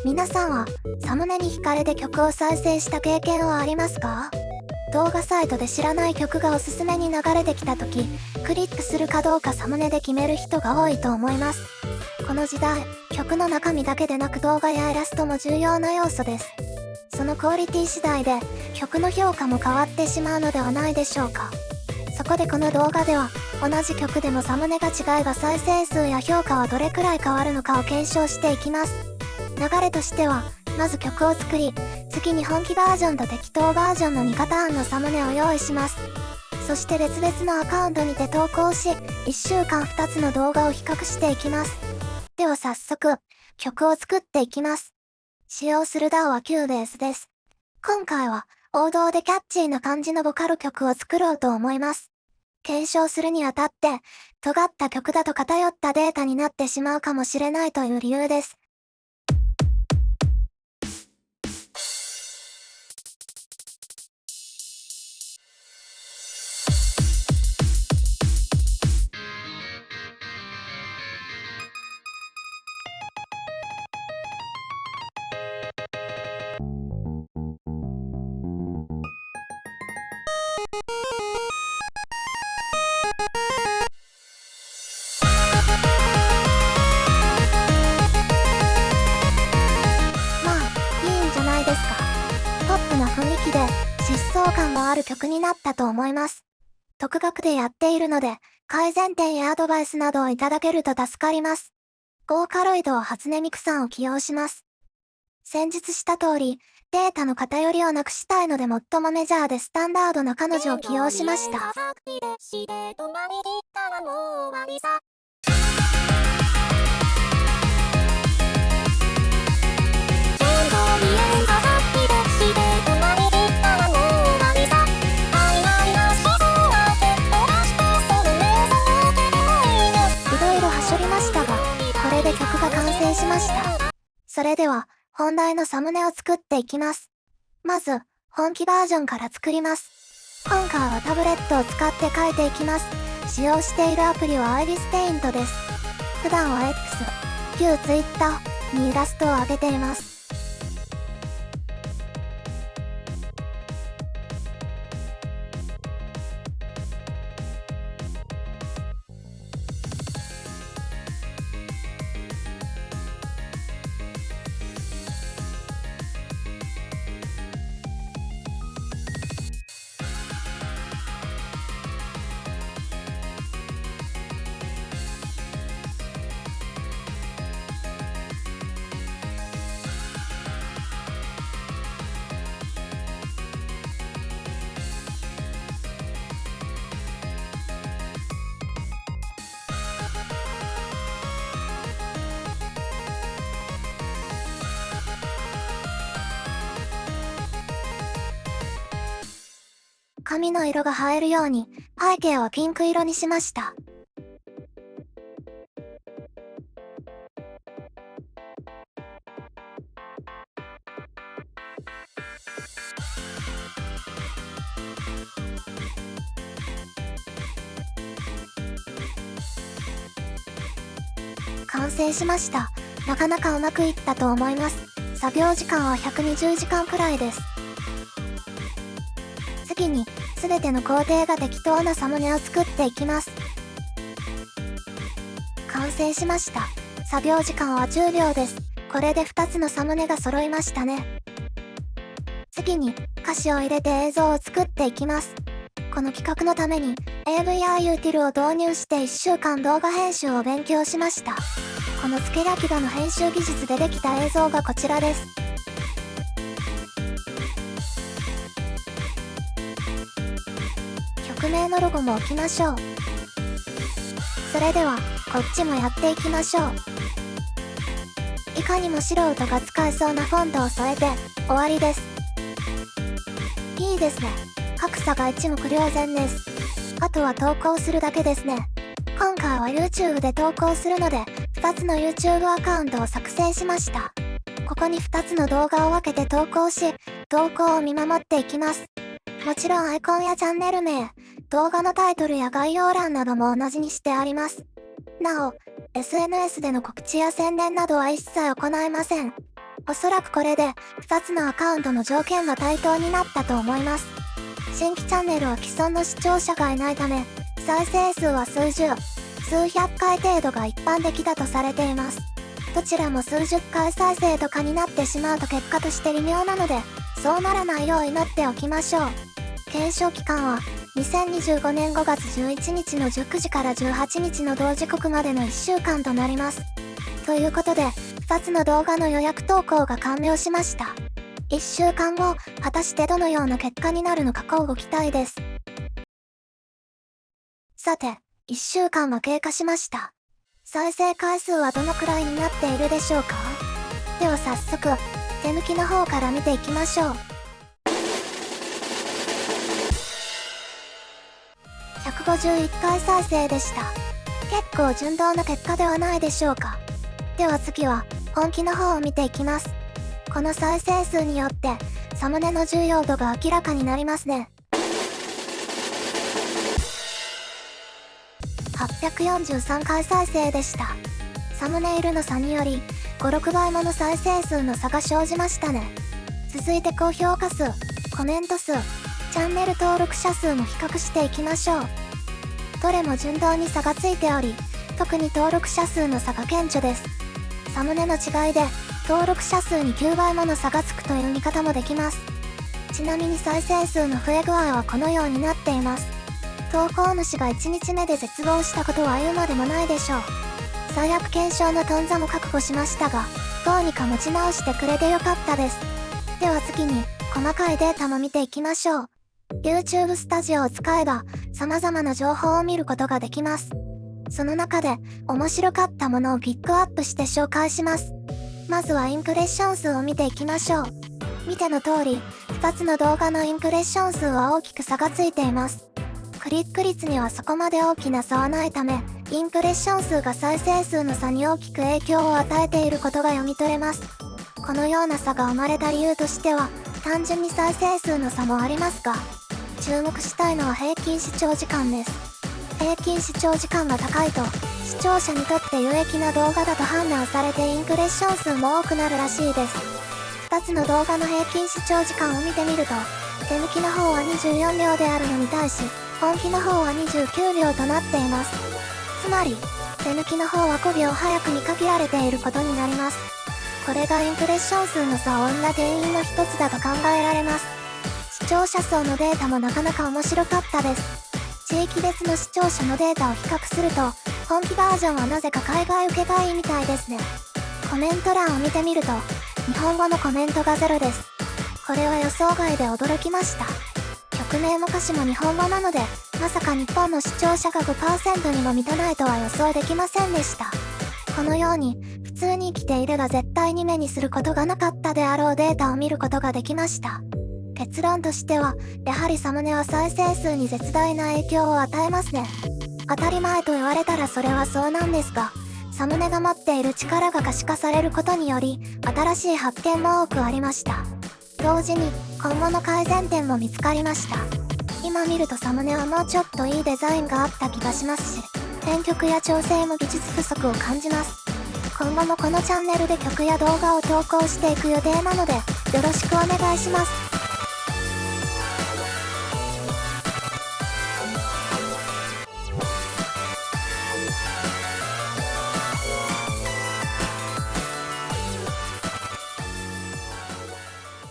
皆さんはサムネに惹かれて曲を再生した経験はありますか？動画サイトで知らない曲がおすすめに流れてきた時、クリックするかどうかサムネで決める人が多いと思います。この時代、曲の中身だけでなく動画やイラストも重要な要素です。そのクオリティ次第で曲の評価も変わってしまうのではないでしょうか。そこでこの動画では、同じ曲でもサムネが違いが再生数や評価はどれくらい変わるのかを検証していきます。流れとしては、まず曲を作り、次に本気バージョンと適当バージョンの2パターンのサムネを用意します。そして別々のアカウントにて投稿し、1週間2つの動画を比較していきます。では早速、曲を作っていきます。使用する DAW は Cubase です。今回は、王道でキャッチーな感じのボカロ曲を作ろうと思います。検証するにあたって、尖った曲だと偏ったデータになってしまうかもしれないという理由です。まあ、いいんじゃないですか。ポップな雰囲気で、疾走感のある曲になったと思います。独学でやっているので、改善点やアドバイスなどをいただけると助かります。ボーカロイドは初音ミクさんを起用します。先日した通り、データの偏りをなくしたいので最もメジャーでスタンダードな彼女を起用しました。いろいろはしょりましたが、これで曲が完成しました。それでは、本題のサムネを作っていきます。まず、本気バージョンから作ります。今回はタブレットを使って描いていきます。使用しているアプリはアイリスペイントです。普段は X、旧 Twitter にイラストを上げています。髪の色が映えるように、背景はピンク色にしました。完成しました。なかなかうまくいったと思います。作業時間は120時間くらいです。次に、すべての工程が適当なサムネを作っていきます。完成しました。作業時間は10秒です。これで2つのサムネが揃いましたね。次に、歌詞を入れて映像を作っていきます。この企画のために AVR ユーティルを導入して1週間動画編集を勉強しました。このスケラキダの編集技術でできた映像がこちらです。曲名のロゴも置きましょう。それでは、こっちもやっていきましょう。いかにも素人が使えそうなフォントを添えて、終わりです。いいですね。格差が一目瞭然です。あとは投稿するだけですね。今回は YouTube で投稿するので、2つの YouTube アカウントを作成しました。ここに2つの動画を分けて投稿し、投稿を見守っていきます。もちろんアイコンやチャンネル名、動画のタイトルや概要欄なども同じにしてあります。なお、SNS での告知や宣伝などは一切行いません。おそらくこれで、2つのアカウントの条件が対等になったと思います。新規チャンネルは既存の視聴者がいないため、再生数は数十、数百回程度が一般的だとされています。どちらも数十回再生とかになってしまうと結果として微妙なので、そうならないよう祈っておきましょう。検証期間は、2025年5月11日の19時から18日の同時刻までの1週間となります。ということで、2つの動画の予約投稿が完了しました。1週間後、果たしてどのような結果になるのか乞うご期待です。さて、1週間は経過しました。再生回数はどのくらいになっているでしょうか？では早速、手抜きの方から見ていきましょう。151回再生でした。結構順当な結果ではないでしょうか。では次は、本気の方を見ていきます。この再生数によって、サムネの重要度が明らかになりますね。843回再生でした。サムネイルの差により、5、6倍もの再生数の差が生じましたね。続いて高評価数、コメント数、チャンネル登録者数も比較していきましょう。どれも順当に差がついており、特に登録者数の差が顕著です。サムネの違いで、登録者数に9倍もの差がつくという見方もできます。ちなみに再生数の増え具合はこのようになっています。投稿主が1日目で絶望したことは言うまでもないでしょう。最悪検証の頓挫も覚悟しましたが、どうにか持ち直してくれてよかったです。では次に、細かいデータも見ていきましょう。YouTube スタジオを使えば、様々な情報を見ることができます。その中で、面白かったものをピックアップして紹介します。まずはインプレッション数を見ていきましょう。見ての通り、2つの動画のインプレッション数は大きく差がついています。クリック率にはそこまで大きな差はないため、インプレッション数が再生数の差に大きく影響を与えていることが読み取れます。このような差が生まれた理由としては、単純に再生数の差もありますが、注目したいのは平均視聴時間です。平均視聴時間が高いと、視聴者にとって有益な動画だと判断されてインプレッション数も多くなるらしいです。2つの動画の平均視聴時間を見てみると、手抜きの方は24秒であるのに対し、本気の方は29秒となっています。つまり、手抜きの方は5秒早くに限られていることになります。これがインプレッション数の差を生んだ原因の一つだと考えられます。視聴者層のデータもなかなか面白かったです。地域別の視聴者のデータを比較すると、本気バージョンはなぜか海外受けがいいみたいですね。コメント欄を見てみると、日本語のコメントがゼロです。これは予想外で驚きました。曲名も歌詞も日本語なので、まさか日本の視聴者が 5% にも満たないとは予想できませんでした。このように、普通に生きていれば絶対に目にすることがなかったであろうデータを見ることができました。結論としては、やはりサムネは再生数に絶大な影響を与えますね。当たり前と言われたらそれはそうなんですが、サムネが持っている力が可視化されることにより、新しい発見も多くありました。同時に、今後の改善点も見つかりました。今見るとサムネはもうちょっといいデザインがあった気がしますし、編曲や調整も技術不足を感じます。今後もこのチャンネルで曲や動画を投稿していく予定なので、よろしくお願いします。